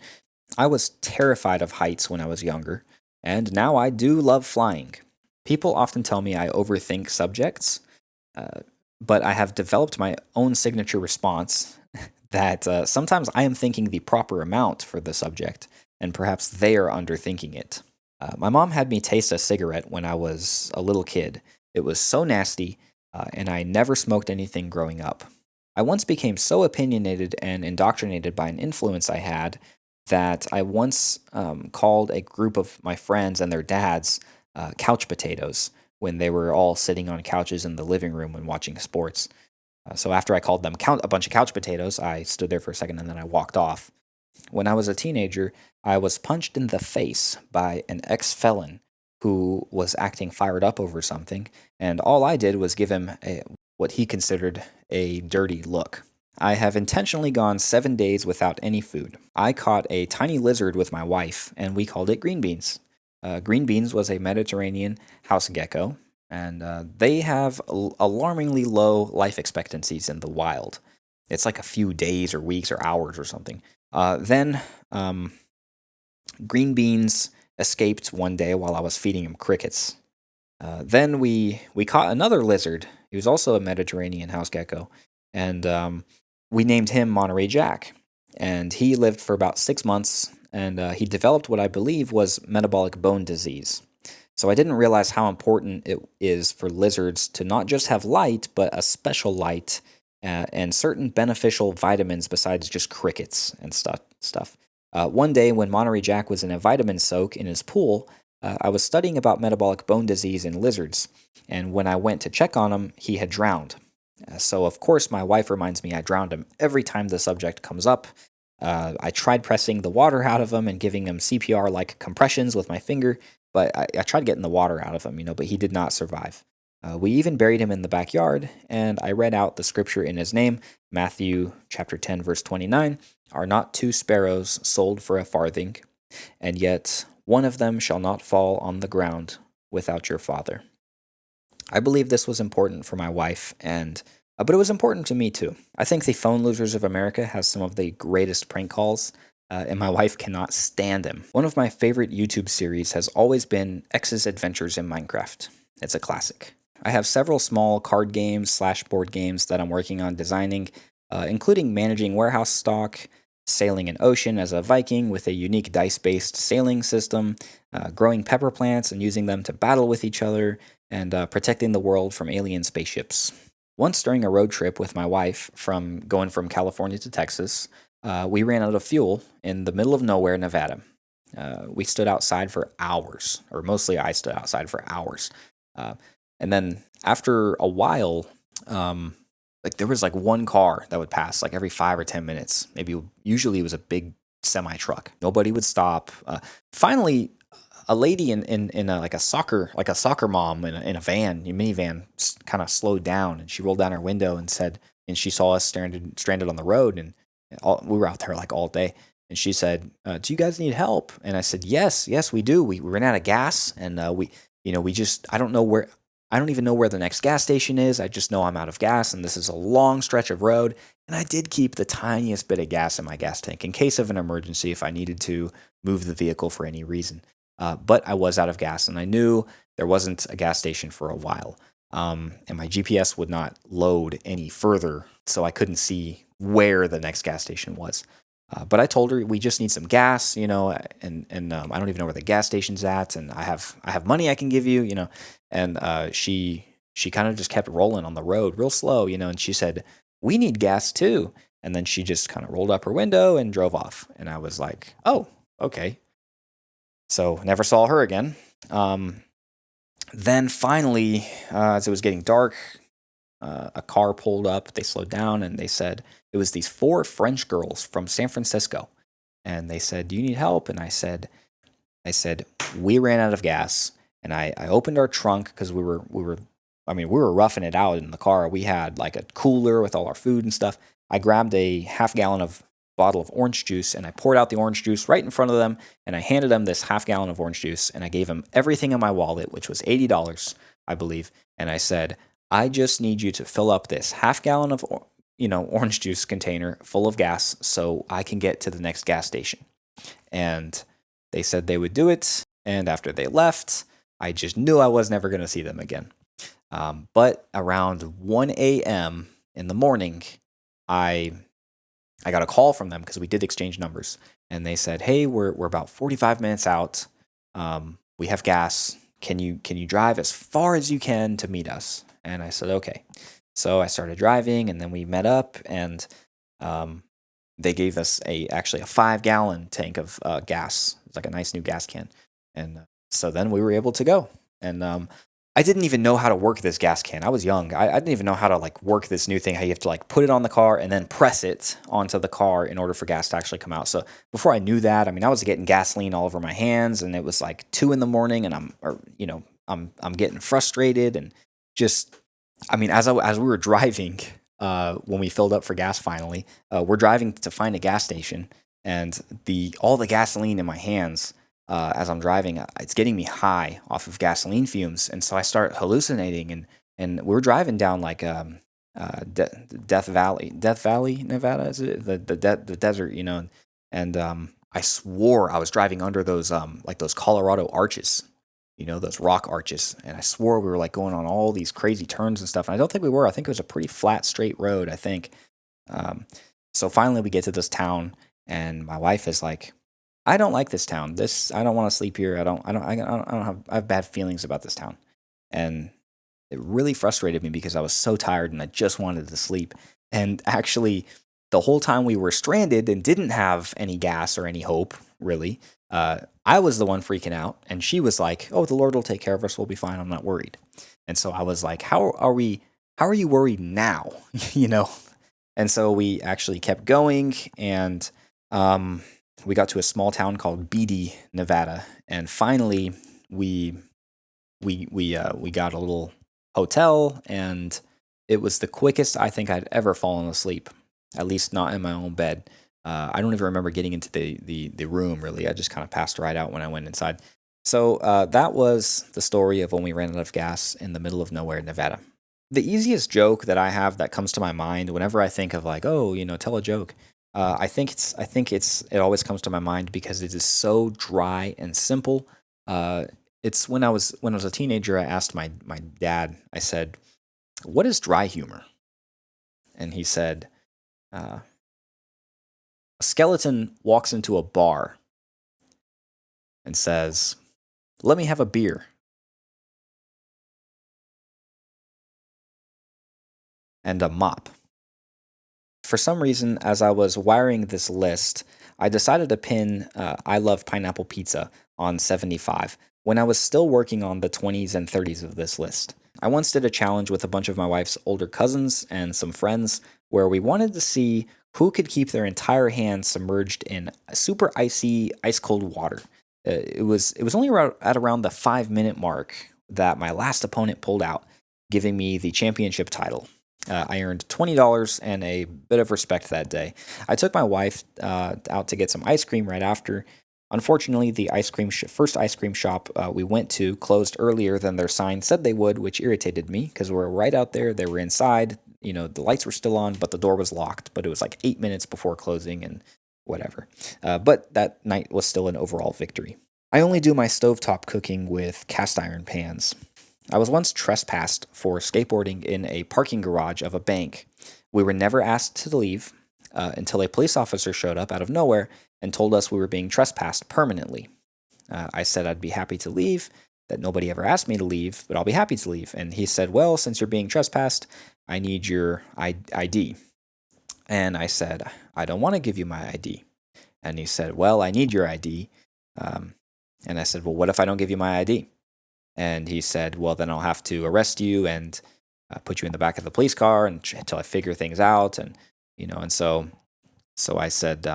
I was terrified of heights when I was younger, and now I do love flying. People often tell me I overthink subjects, but I have developed my own signature response that sometimes I am thinking the proper amount for the subject, and perhaps they are underthinking it. My mom had me taste a cigarette when I was a little kid. It was so nasty, and I never smoked anything growing up. I once became so opinionated and indoctrinated by an influence I had that I once called a group of my friends and their dads couch potatoes when they were all sitting on couches in the living room and watching sports. So after I called them a bunch of couch potatoes, I stood there for a second and then I walked off. When I was a teenager, I was punched in the face by an ex-felon who was acting fired up over something, and all I did was give him what he considered a dirty look. I have intentionally gone 7 days without any food. I caught a tiny lizard with my wife, and we called it green beans. Green beans was a Mediterranean house gecko, and they have alarmingly low life expectancies in the wild. It's like a few days or weeks or hours or something. Then green beans escaped one day while I was feeding him crickets. Then we caught another lizard. He was also a Mediterranean house gecko, and we named him Monterey Jack. And he lived for about 6 months, and he developed what I believe was metabolic bone disease. So I didn't realize how important it is for lizards to not just have light, but a special light and certain beneficial vitamins besides just crickets and stuff. One day when Monterey Jack was in a vitamin soak in his pool, I was studying about metabolic bone disease in lizards, and when I went to check on him, he had drowned. So of course my wife reminds me I drowned him every time the subject comes up. I tried pressing the water out of him and giving him CPR-like compressions with my finger, but I tried getting the water out of him, but he did not survive. We even buried him in the backyard, and I read out the scripture in his name, Matthew chapter 10, verse 29, "Are not 2 sparrows sold for a farthing, and yet one of them shall not fall on the ground without your Father." I believe this was important for my wife, but it was important to me too. I think the Phone Losers of America has some of the greatest prank calls, and my wife cannot stand him. One of my favorite YouTube series has always been X's Adventures in Minecraft. It's a classic. I have several small card games / board games that I'm working on designing. including managing warehouse stock, sailing an ocean as a Viking with a unique dice based sailing system, growing pepper plants and using them to battle with each other, and protecting the world from alien spaceships. Once during a road trip with my wife from going from California to Texas, we ran out of fuel in the middle of nowhere, Nevada. We stood outside for hours, or mostly I stood outside for hours. Uh, and then after a while, like there was like one car that would pass like every 5 or 10 minutes. Maybe usually it was a big semi truck. Nobody would stop. Finally, a lady in a, like a soccer mom in a van, a minivan, kind of slowed down, and she rolled down her window and said, and she saw us stranded on the road, and we were out there like all day. And she said, "Do you guys need help?" And I said, "Yes, we do. We ran out of gas, and we just I don't even know where the next gas station is. I just know I'm out of gas, and this is a long stretch of road. And I did keep the tiniest bit of gas in my gas tank in case of an emergency if I needed to move the vehicle for any reason. But I was out of gas, and I knew there wasn't a gas station for a while. And my GPS would not load any further, so I couldn't see where the next gas station was. But I told her we just need some gas, and I don't even know where the gas station's at, and I have money I can give you, and she kind of just kept rolling on the road real slow, and she said, "We need gas too," and then she just kind of rolled up her window and drove off, and I was like, "Oh, okay." So never saw her again. Then finally, as it was getting dark, a car pulled up. They slowed down, and they said it was these four French girls from San Francisco, and they said, "Do you need help?" And I said, "We ran out of gas." And I opened our trunk because we were roughing it out in the car. We had like a cooler with all our food and stuff. I grabbed a half-gallon of bottle of orange juice, and I poured out the orange juice right in front of them, and I handed them this half-gallon of orange juice, and I gave them everything in my wallet, which was $80, I believe. And I said, "I just need you to fill up this half-gallon of orange juice container full of gas so I can get to the next gas station." And they said they would do it, and after they left, I just knew I was never going to see them again. But around 1 a.m. in the morning, I got a call from them because we did exchange numbers, and they said, "Hey, we're about 45 minutes out. We have gas. Can you drive as far as you can to meet us?" And I said, "Okay." So I started driving, and then we met up, and they gave us actually a 5-gallon tank of gas. It's like a nice new gas can, and so then we were able to go. And I didn't even know how to work this gas can. I was young. I didn't even know how to like work this new thing. How you have to like put it on the car and then press it onto the car in order for gas to actually come out. So before I knew that, I was getting gasoline all over my hands, and it was like 2 a.m, and I'm getting frustrated, and just as we were driving, when we filled up for gas finally, we're driving to find a gas station, and all the gasoline in my hands, as I'm driving, it's getting me high off of gasoline fumes, and so I start hallucinating, and we're driving down like Death Valley, Nevada, is it the desert, and I swore I was driving under those like those Colorado arches, those rock arches, and I swore we were like going on all these crazy turns and stuff, and I don't think we were. I think it was a pretty flat, straight road, I think. So finally we get to this town, and my wife is like, "I don't like this town. I don't want to sleep here. I have bad feelings about this town." And it really frustrated me because I was so tired and I just wanted to sleep. And actually, the whole time we were stranded and didn't have any gas or any hope, really, I was the one freaking out, and she was like, "Oh, the Lord will take care of us. We'll be fine. I'm not worried." And so I was like, "How are you worried now?" And so we actually kept going, and we got to a small town called Beatty, Nevada, and finally we got a little hotel, and it was the quickest I think I'd ever fallen asleep, at least not in my own bed. I don't even remember getting into the room, really. I just kind of passed right out when I went inside. So that was the story of when we ran out of gas in the middle of nowhere, Nevada. The easiest joke that I have that comes to my mind whenever I think of like, oh, tell a joke. I think it always comes to my mind because it is so dry and simple. It's when I was a teenager, I asked my dad. I said, "What is dry humor?" And he said, Uh, a skeleton walks into a bar and says, "Let me have a beer and a mop." For some reason, as I was wiring this list, I decided to pin "I love pineapple pizza" on 75 when I was still working on the 20s and 30s of this list. I once did a challenge with a bunch of my wife's older cousins and some friends where we wanted to see who could keep their entire hand submerged in super icy, ice cold water. It was only at around the 5 minute mark that my last opponent pulled out, giving me the championship title. I earned $20 and a bit of respect that day. I took my wife out to get some ice cream right after. Unfortunately, the first ice cream shop we went to closed earlier than their sign said they would, which irritated me because we were right out there. They were inside. You know, the lights were still on, but the door was locked. But it was like 8 minutes before closing and whatever. But that night was still an overall victory. I only do my stovetop cooking with cast iron pans. I was once trespassed for skateboarding in a parking garage of a bank. We were never asked to leave until a police officer showed up out of nowhere and told us we were being trespassed permanently. I said I'd be happy to leave, that nobody ever asked me to leave, but I'll be happy to leave. And he said, "Well, since you're being trespassed, I need your ID." And I said, "I don't want to give you my ID." And he said, "Well, I need your ID." And I said, "Well, what if I don't give you my ID?" And he said, "Well, then I'll have to arrest you and put you in the back of the police car until I figure things out." And so I said,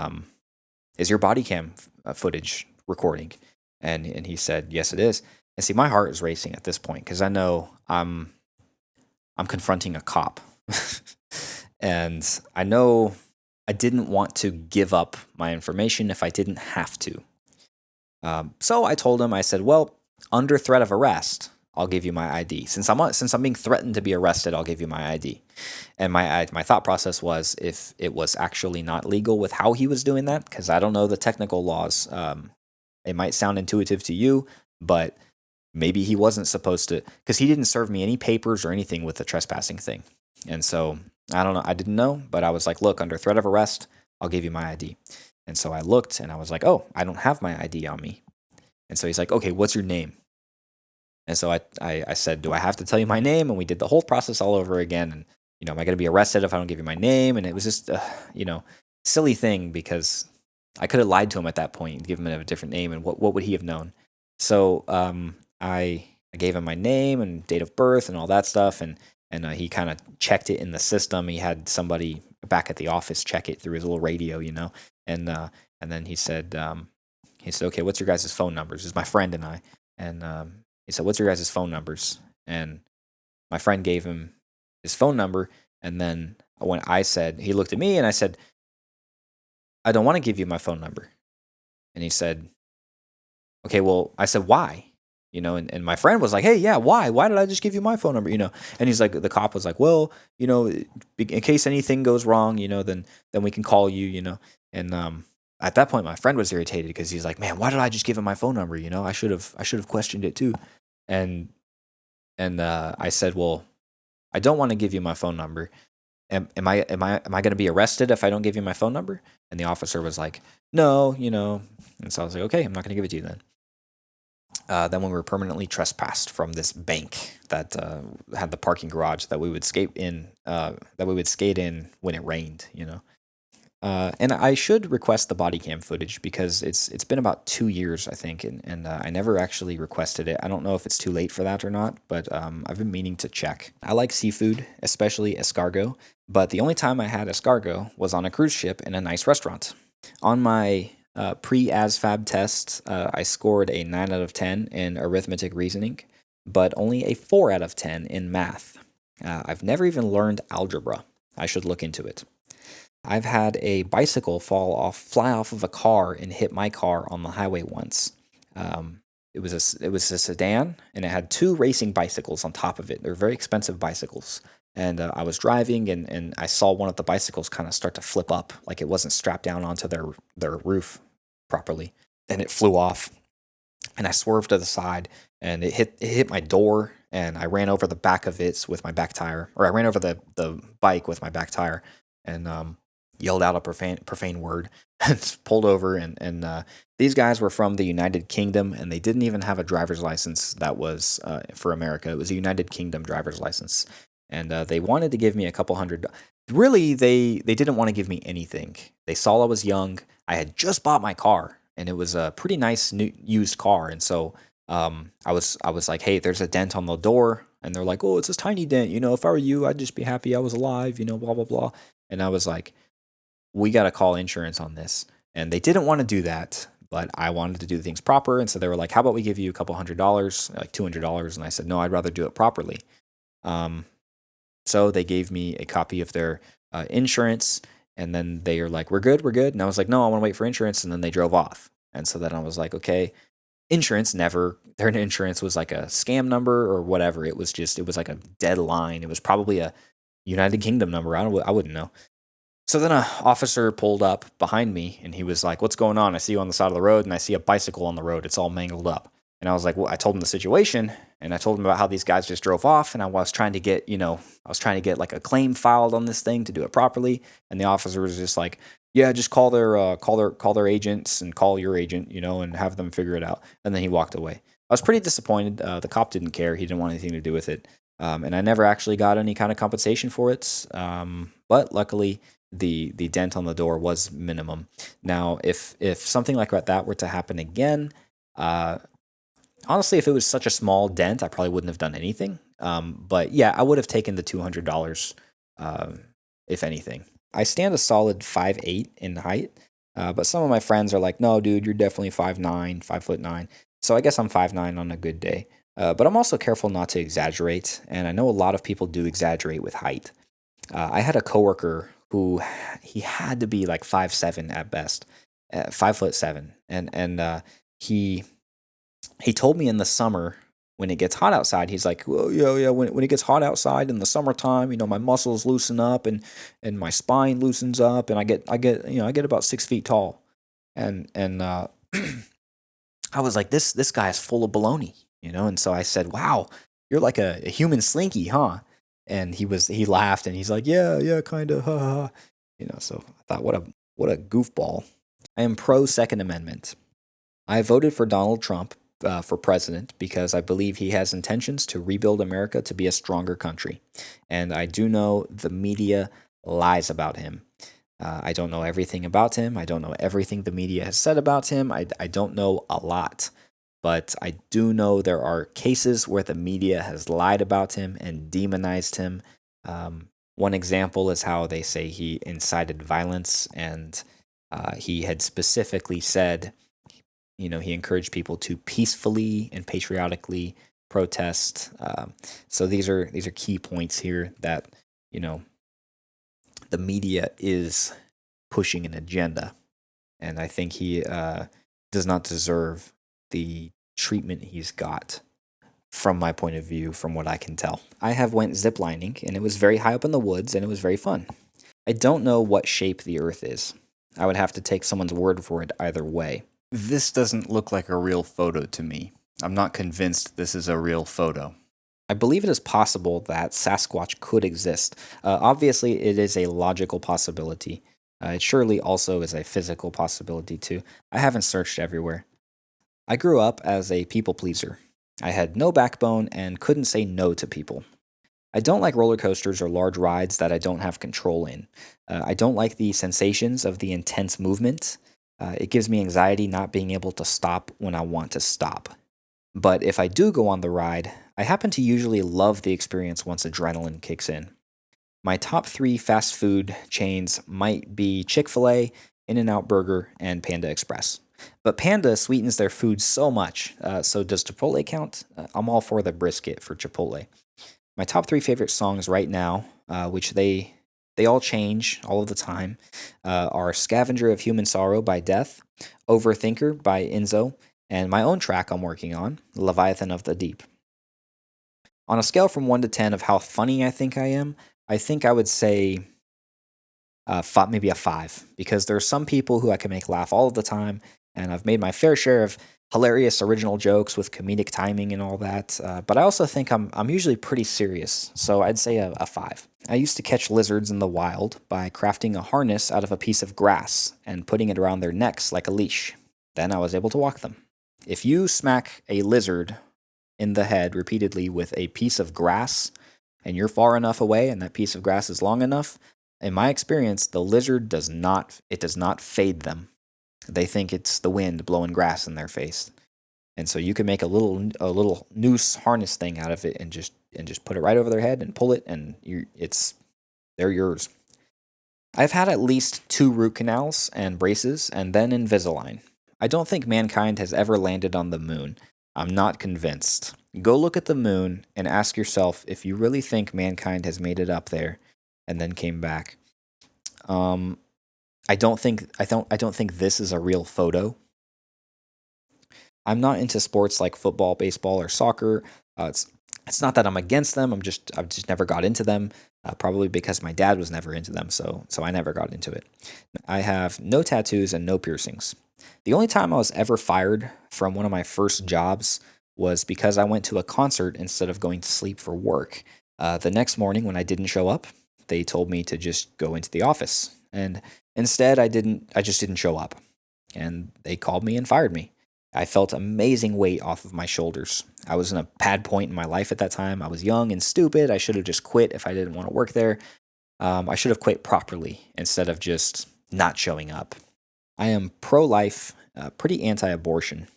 "Is your body cam footage recording?" And he said, "Yes, it is." And see, my heart is racing at this point because I know I'm confronting a cop, and I know I didn't want to give up my information if I didn't have to. So I told him, I said, "Well, under threat of arrest, I'll give you my ID. Since I'm being threatened to be arrested, I'll give you my ID." And my thought process was, if it was actually not legal with how he was doing that, because I don't know the technical laws. It might sound intuitive to you, but maybe he wasn't supposed to, because he didn't serve me any papers or anything with the trespassing thing. And so I don't know. I didn't know, but I was like, "Look, under threat of arrest, I'll give you my ID." And so I looked and I was like, "Oh, I don't have my ID on me." And so he's like, "Okay, what's your name?" And so I said, "Do I have to tell you my name?" And we did the whole process all over again. And, am I going to be arrested if I don't give you my name? And it was just, silly thing because I could have lied to him at that point and given him a different name. And what would he have known? So I gave him my name and date of birth and all that stuff. And he kind of checked it in the system. He had somebody back at the office check it through his little radio, And then he said, "Okay, what's your guys' phone numbers?" This is my friend and I. And he said, "What's your guys' phone numbers?" And my friend gave him his phone number. And then when he looked at me and I said, "I don't want to give you my phone number." And he said, "Okay, well," I said, "Why?" And my friend was like, "Hey, yeah, why? Why did I just give you my phone number?" And he's like, the cop was like, "Well, in case anything goes wrong, then we can call you. And at that point, my friend was irritated because he's like, "Man, why did I just give him my phone number? I should have questioned it too." And I said, "Well, I don't want to give you my phone number. Am I going to be arrested if I don't give you my phone number?" And the officer was like, "No, And so I was like, "Okay, I'm not going to give it to you then." Then we were permanently trespassed from this bank that had the parking garage that we would skate in. When it rained. And I should request the body cam footage because it's been about 2 years, I think, and I never actually requested it. I don't know if it's too late for that or not, but I've been meaning to check. I like seafood, especially escargot, but the only time I had escargot was on a cruise ship in a nice restaurant. On my pre-ASVAB test, I scored a 9 out of 10 in arithmetic reasoning, but only a 4 out of 10 in math. I've never even learned algebra. I should look into it. I've had a bicycle fly off of a car and hit my car on the highway once. It was a sedan, and it had two racing bicycles on top of it. They're very expensive bicycles. And I was driving, and I saw one of the bicycles kind of start to flip up, like it wasn't strapped down onto their roof properly, and it flew off. And I swerved to the side, and it hit my door, and I ran over the back of it with my back tire, or I ran over the bike with my back tire, and yelled out a profane word, and pulled over. And these guys were from the United Kingdom, and they didn't even have a driver's license that was for America. It was a United Kingdom driver's license, and they wanted to give me a couple hundred. Really, they didn't want to give me anything. They saw I was young. I had just bought my car, and it was a pretty nice new used car, and so I was like, hey, there's a dent on the door. And they're like, oh, it's this tiny dent. If I were you, I'd just be happy I was alive, blah, blah, blah. And I was like, we got to call insurance on this. And they didn't want to do that, but I wanted to do things proper. And so they were like, how about we give you a couple $100, like $200? And I said, no, I'd rather do it properly. Um, so they gave me a copy of their insurance. And then they are like, we're good, we're good. And I was like, no, I want to wait for insurance. And then they drove off. And so then I was like, okay, their insurance was like a scam number or whatever. It was like a dead line. It was probably a United Kingdom number. I wouldn't know. So then an officer pulled up behind me and he was like, what's going on? I see you on the side of the road and I see a bicycle on the road. It's all mangled up. And I was like, well, I told him the situation and I told him about how these guys just drove off. And I was trying to get, like a claim filed on this thing to do it properly. And the officer was just like, yeah, just call their agents and call your agent, and have them figure it out. And then he walked away. I was pretty disappointed. The cop didn't care. He didn't want anything to do with it. And I never actually got any kind of compensation for it. But luckily, the dent on the door was minimum. Now, if something like that were to happen again, honestly, if it was such a small dent, I probably wouldn't have done anything. But yeah, I would have taken the $200, if anything. I stand a solid 5'8" in height, but some of my friends are like, no, dude, you're definitely 5'9", 5'9". So I guess I'm 5'9" on a good day. But I'm also careful not to exaggerate, and I know a lot of people do exaggerate with height. I had a coworker who he had to be like 5'7" at best, 5'7", and he told me in the summer when it gets hot outside, he's like, well, yeah, when it gets hot outside in the summertime, my muscles loosen up and my spine loosens up, and I get about 6 feet tall, and I was like, this guy is full of baloney, and so I said, wow, you're like a human slinky, huh? And he laughed and he's like, yeah, kind of, ha, ha, ha. So I thought, what a goofball. I am pro Second Amendment. I voted for Donald Trump for president because I believe he has intentions to rebuild America to be a stronger country. And I do know the media lies about him. I don't know everything about him. I don't know everything the media has said about him. I don't know a lot. But I do know there are cases where the media has lied about him and demonized him. One example is how they say he incited violence, and he had specifically said, he encouraged people to peacefully and patriotically protest. So these are key points here that the media is pushing an agenda, and I think he does not deserve the treatment he's got from my point of view, from what I can tell. I have went ziplining, and it was very high up in the woods, and it was very fun. I don't know what shape the Earth is. I would have to take someone's word for it either way. This doesn't look like a real photo to me. I'm not convinced this is a real photo. I believe it is possible that Sasquatch could exist. Obviously, it is a logical possibility. It surely also is a physical possibility too. I haven't searched everywhere. I grew up as a people pleaser. I had no backbone and couldn't say no to people. I don't like roller coasters or large rides that I don't have control in. I don't like the sensations of the intense movement. It gives me anxiety not being able to stop when I want to stop. But if I do go on the ride, I happen to usually love the experience once adrenaline kicks in. My top 3 fast food chains might be Chick-fil-A, In-N-Out Burger, and Panda Express. But Panda sweetens their food so much, so does Chipotle count? I'm all for the brisket for Chipotle. My top 3 favorite songs right now, which they all change all of the time, are Scavenger of Human Sorrow by Death, Overthinker by Enzo, and my own track I'm working on, Leviathan of the Deep. On a scale from 1 to 10 of how funny I think I am, I think I would say maybe a 5, because there are some people who I can make laugh all of the time, and I've made my fair share of hilarious original jokes with comedic timing and all that. But I also think I'm usually pretty serious, so I'd say a 5. I used to catch lizards in the wild by crafting a harness out of a piece of grass and putting it around their necks like a leash. Then I was able to walk them. If you smack a lizard in the head repeatedly with a piece of grass and you're far enough away and that piece of grass is long enough, in my experience, the lizard does not fade them. They think it's the wind blowing grass in their face. And so you can make a little noose harness thing out of it and just put it right over their head and pull it and they're yours. I've had at least 2 root canals and braces and then Invisalign. I don't think mankind has ever landed on the moon. I'm not convinced. Go look at the moon and ask yourself if you really think mankind has made it up there and then came back. Um, I don't think this is a real photo. I'm not into sports like football, baseball, or soccer. It's not that I'm against them. I've just never got into them. Probably because my dad was never into them, so I never got into it. I have no tattoos and no piercings. The only time I was ever fired from one of my first jobs was because I went to a concert instead of going to sleep for work. The next morning, when I didn't show up, they told me to just go into the office, and instead I didn't. I just didn't show up, and they called me and fired me. I felt amazing weight off of my shoulders. I was in a bad point in my life at that time. I was young and stupid. I should have just quit if I didn't want to work there. I should have quit properly instead of just not showing up. I am pro life, pretty anti abortion.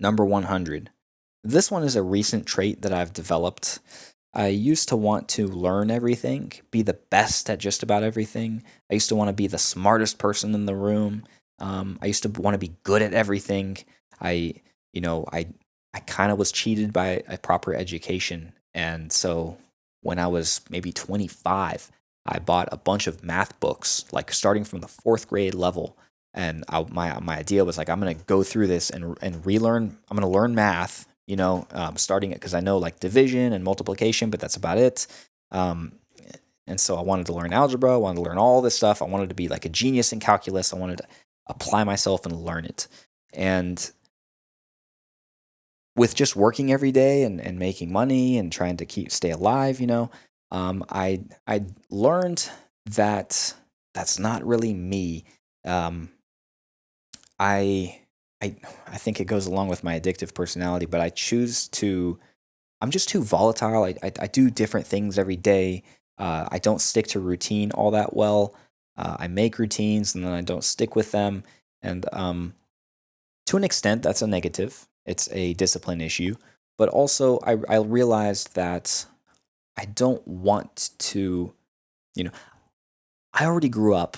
Number 100. This one is a recent trait that I've developed. I used to want to learn everything, be the best at just about everything. I used to want to be the smartest person in the room. I used to want to be good at everything. I, you know, I kind of was cheated by a proper education. And so when I was maybe 25, I bought a bunch of math books, like starting from the 4th grade level. And my idea was like, I'm going to go through this and relearn. I'm going to learn math, starting it because I know like division and multiplication, but that's about it. Um, and so I wanted to learn algebra. I wanted to learn all this stuff. I wanted to be like a genius in calculus. I wanted to apply myself and learn it. And with just working every day and making money and trying to stay alive, I learned that that's not really me. Um, I I think it goes along with my addictive personality, but I'm just too volatile. I do different things every day. I don't stick to routine all that well. I make routines and then I don't stick with them. And to an extent, that's a negative. It's a discipline issue. But also, I realized that I don't want to, you know, I already grew up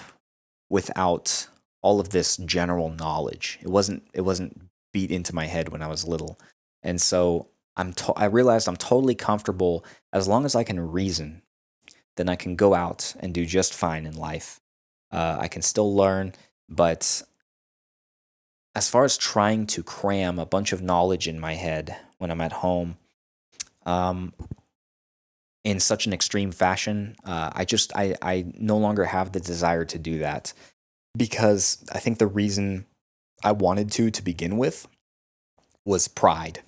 without all of this general knowledge. It wasn't beat into my head when I was little. And so I realized I'm totally comfortable as long as I can reason, then I can go out and do just fine in life. I can still learn, but as far as trying to cram a bunch of knowledge in my head when I'm at home, um, in such an extreme fashion, I no longer have the desire to do that because I think the reason I wanted to begin with was pride.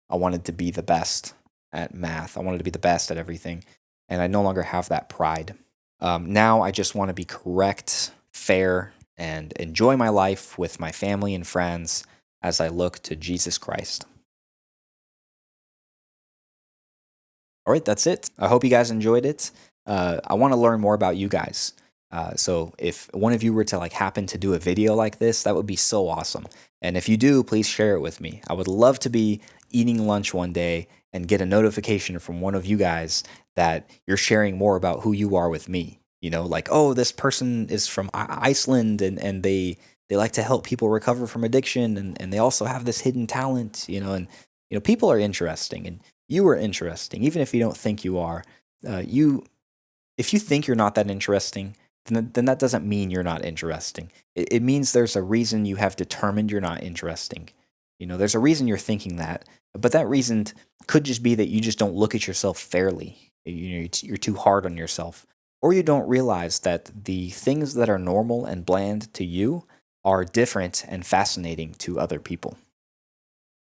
I wanted to be the best at math. I wanted to be the best at everything, and I no longer have that pride. Now I just want to be correct, fair, and enjoy my life with my family and friends as I look to Jesus Christ. All right, that's it. I hope you guys enjoyed it. I want to learn more about you guys. So if one of you were to like happen to do a video like this, that would be so awesome. And if you do, please share it with me. I would love to be eating lunch one day and get a notification from one of you guys that you're sharing more about who you are with me. Like, oh, this person is from Iceland and they like to help people recover from addiction and they also have this hidden talent, and people are interesting and you are interesting, even if you don't think you are. If you think you're not that interesting, then that doesn't mean you're not interesting. It means there's a reason you have determined you're not interesting. There's a reason you're thinking that, but that reason could just be that you just don't look at yourself fairly. You're too hard on yourself, or you don't realize that the things that are normal and bland to you are different and fascinating to other people.